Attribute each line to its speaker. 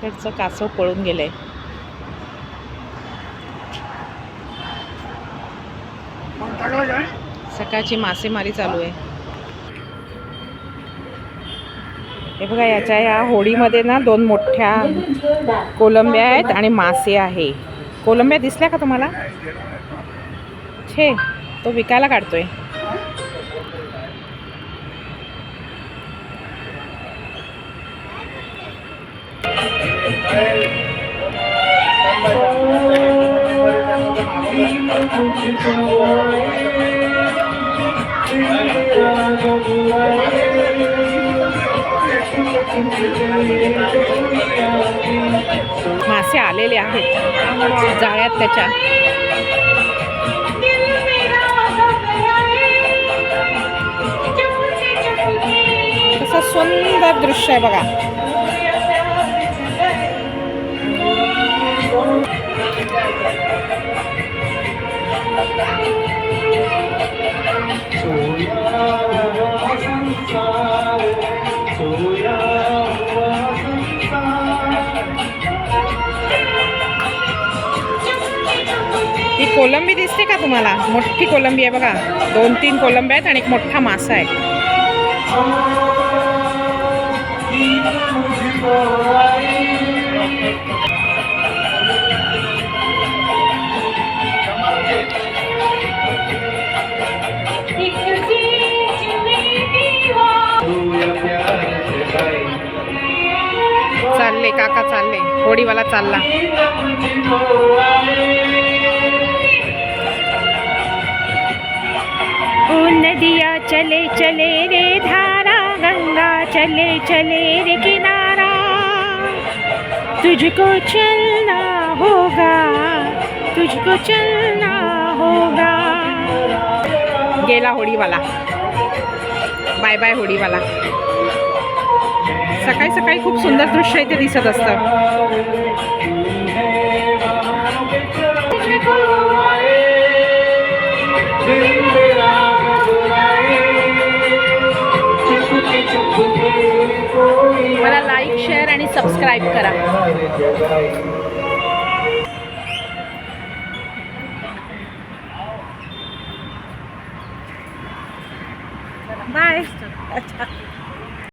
Speaker 1: इकडचं कासव पळून गेलंय. सकाळची मासेमारी चालू आहे. हे बघा, या होडीमध्ये ना 2 मोठ्या कोलंब्या आहेत आणि मासे आहे. कोलंब्या दिसल्या का तुम्हाला? छे, तो विकायला काढतोय. मासे आलेले आहेत जाळ्यात त्याच्या. कसं सुंदर दृश्य आहे बघा. ही कोलंबी दिसते का तुम्हाला? मोठी कोलंबी आहे बघा. 2-3 कोलंब्या आहेत आणि एक मोठा मासा आहे. चालले काका, चालले. होडीवाला चालला. ओ नदिया चले चले रे धारा, गंगा चले चले रे किनारा, तुझको चलना होगा, तुझको चलना होगा. गेला होडीवाला. Bye bye होडीवाला. सकाळी सकाळी खूप सुंदर दृश्य इथे दिसत असतं. मला लाईक, शेअर आणि सबस्क्राईब करा. बाय. अच्छा.